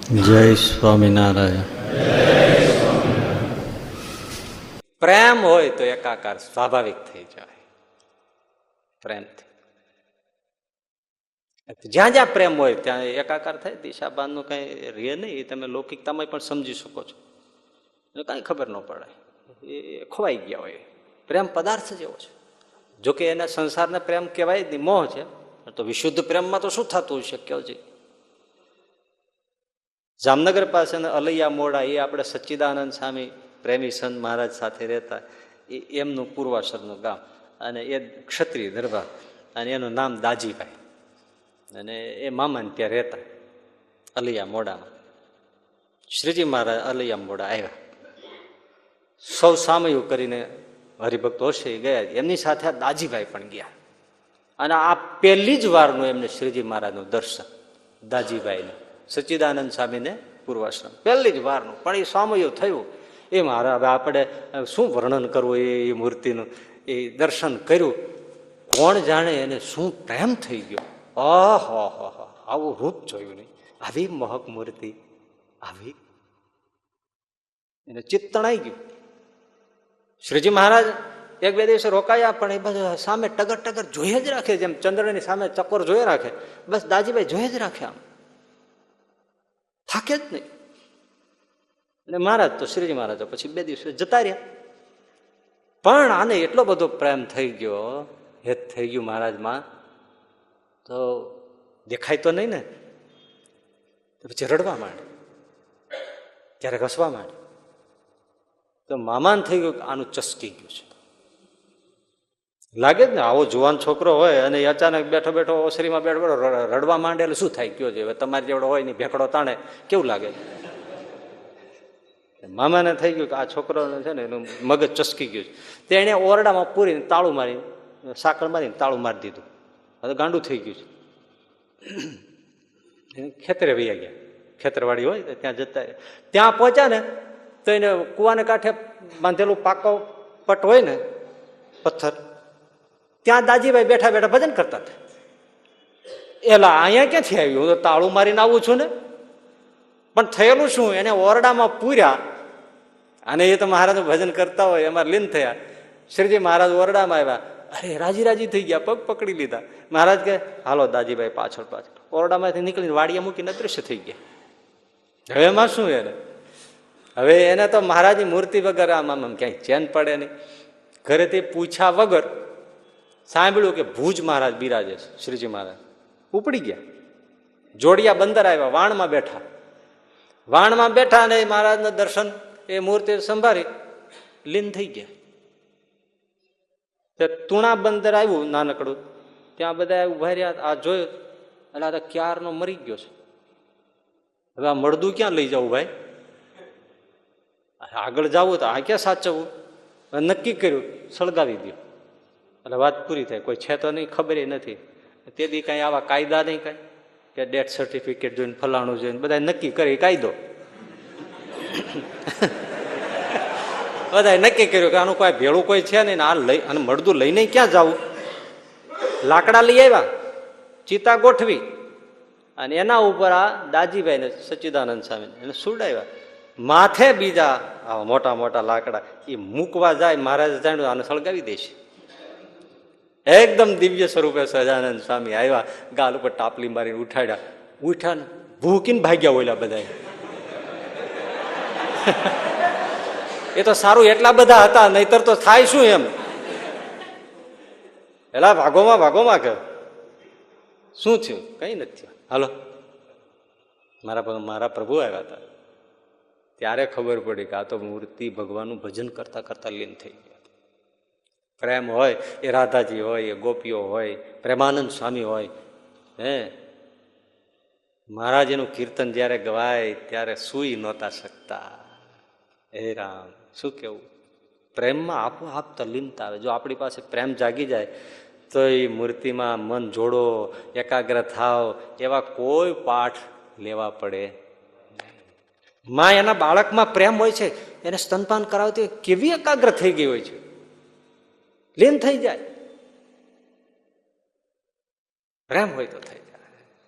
જય સ્વામિનારાયણ. પ્રેમ હોય તો એકાકાર સ્વાભાવિક થઈ જાય. પ્રેમથી જ્યાં જ્યાં પ્રેમ હોય ત્યાં એકાકાર થાય. દિશાબાનનું કઈ રે નહીં, એ તમે લૌકિકતામાં પણ સમજી શકો છો. કઈ ખબર ન પડે, એ ખોવાઈ ગયા હોય. પ્રેમ પદાર્થ જેવો છે. જોકે એના સંસારને પ્રેમ કહેવાય જ નહીં, મોહ છે. તો વિશુદ્ધ પ્રેમમાં તો શું થતું હશે કયો છે. જામનગર પાસે અલૈયા મોડા, એ આપણે સચ્ચિદાનંદ સ્વામી પ્રેમી સંત મહારાજ સાથે રહેતા, એ એમનું પૂર્વાસરનું ગામ, અને એ ક્ષત્રિય દરબાર, અને એનું નામ દાજીભાઈ, અને એ મામાને ત્યાં રહેતા અલૈયા મોડામાં. શ્રીજી મહારાજ અલૈયા મોડા આવ્યા, સૌ સામયું કરીને હરિભક્તો હશે એ ગયા. એમની સાથે આ દાજીભાઈ પણ ગયા, અને આ પહેલી જ વારનું એમને શ્રીજી મહારાજનું દર્શન, દાજીભાઈને સચ્ચિદાનંદ સ્વામીને પૂર્વાશ્રમ પહેલી જ વારનું. પણ એ સામયું થયું. એ મારા હવે આપણે શું વર્ણન કરવું એ મૂર્તિનું. એ દર્શન કર્યું, કોણ જાણે એને શું પ્રેમ થઈ ગયો. આવું રૂપ જોયું નહીં, આવી મોહક મૂર્તિ, આવી એને ચિત્ત તણાઈ ગયું. શ્રીજી મહારાજ એક બે દિવસે રોકાયા, પણ એ બધું સામે ટગર ટગર જોઈએ જ રાખે, જેમ ચંદ્રની સામે ચકોર જોઈ રાખે, બસ દાજીભાઈ જોઈએ જ રાખે, આમ થાકે જ નહીં. અને મહારાજ તો શ્રીજી મહારાજ તો પછી બે દિવસે જતા રહ્યા. પણ આને એટલો બધો પ્રેમ થઈ ગયો, હેત થઈ ગયું મહારાજમાં, તો દેખાય તો નહીં ને, પછી રડવા માંડે, ક્યારેક હસવા માંડે. તો મામાને થઈ ગયું આનું ચસકી ગયું છે. લાગે જ ને, આવો જુવાન છોકરો હોય અને અચાનક બેઠો બેઠો ઓસરીમાં બેઠો બેઠો રડવા માંડે એટલે શું થાય કયો છે. તમારી જેવડો હોય ને ભેકડો તાણે કેવું લાગે. મામાને થઈ ગયું કે આ છોકરોને છે ને એનું મગજ ચસકી ગયું છે. તે એને ઓરડામાં પૂરીને તાળું મારી, સાંકળ મારીને તાળું મારી દીધું. હવે ગાંડું થઈ ગયું છે. ખેતરે વૈયા ગયા, ખેતરવાડી હોય ત્યાં જતા. ત્યાં પહોંચ્યા ને તો એને કુવાને કાંઠે બાંધેલું પાકો પટ હોય ને પથ્થર, ત્યાં દાજીભાઈ બેઠા બેઠા ભજન કરતા હતા. એલા અહીંયા ક્યાંથી આવ્યું, હું તો તાળું મારીને આવું છું ને. પણ થયેલું શું, એને ઓરડામાં પૂર્યા, અને એ તો મહારાજ ભજન કરતા હોય એમાં લીન થયા. શ્રીજી મહારાજ ઓરડામાં આવ્યા, અરે રાજી રાજી થઈ ગયા, પગ પકડી લીધા. મહારાજ કે હાલો દાજીભાઈ પાછળ પાછળ. ઓરડામાંથી નીકળીને વાડીએ મૂકીને અદૃશ્ય થઈ ગયા. હવે એમાં શું એને, હવે એને તો મહારાજની મૂર્તિ વગર આમ ક્યાંય ચેન પડે નહીં. ઘરેથી પૂછ્યા વગર સાંભળ્યું કે ભુજ મહારાજ બિરાજે છે. શ્રીજી મહારાજ ઉપડી ગયા. જોડિયા બંદર આવ્યા, વાણમાં બેઠા. વાણમાં બેઠા અને મહારાજના દર્શન, એ મૂર્તિ સંભાળી લીન થઈ ગયા. તુણા બંદર આવ્યું નાનકડું, ત્યાં બધા ઉભા રહ્યા. આ જોયું એટલે આ ક્યારનો મરી ગયો છે. હવે આ મળદું ક્યાં લઈ જવું ભાઈ, આગળ જવું તો આ ક્યાં સાચવવું. નક્કી કર્યું સળગાવી દો એટલે વાત પૂરી થાય. કોઈ છે તો નહીં, ખબર નથી. તેથી કાંઈ આવા કાયદા નહીં, કાંઈ કે ડેથ સર્ટિફિકેટ જોઈને ફલાણું જોઈને બધા નક્કી કરી કાયદો. બધા નક્કી કર્યું કે આનું કોઈ ભેળું કોઈ છે નહીં, આ લઈ અને મળદું લઈને ક્યાં જવું. લાકડા લઈ આવ્યા, ચિતા ગોઠવી, અને એના ઉપર આ દાજીભાઈ ને સચ્ચિદાનંદ સ્વામી એને સુડાવ્યા. માથે બીજા આવા મોટા મોટા લાકડા એ મૂકવા જાય. મહારાજ જાણ્યું આને સળગાવી દેશે. એકદમ દિવ્ય સ્વરૂપે સહજાનંદ સ્વામી આવ્યા, ગાલ ઉપર ટાપલી મારીને ઉઠાડ્યા. ઉઠ્યા ને ભૂકીને ભાગ્યા ઓલા બધા. એ તો સારું એટલા બધા હતા, નહીતર તો થાય શું એમ. એલા ભાગોમાં ભાગોમાં કે શું થયું, કઈ નથી થયું. હાલો મારા પ્રભુ આવ્યા હતા, ત્યારે ખબર પડી કે આ તો મૂર્તિ ભગવાનનું ભજન કરતા કરતા લીન થઈ ગયા. પ્રેમ હોય એ રાધાજી હોય, એ ગોપીઓ હોય, પ્રેમાનંદ સ્વામી હોય. મહારાજનું કીર્તન જયારે ગવાય ત્યારે સુઈ નહોતા શકતા. હે રામ, શું કેવું. પ્રેમમાં આપોઆપ તલ્લીનતા આવે. જો આપણી પાસે પ્રેમ જાગી જાય તો એ મૂર્તિમાં મન જોડો, એકાગ્ર થાવ, એવા કોઈ પાઠ લેવા પડે. માં એના બાળકમાં પ્રેમ હોય છે, એને સ્તનપાન કરાવતી કેવી એકાગ્ર થઈ ગઈ હોય છે, લીન થઈ જાય. પ્રેમ હોય તો થાય.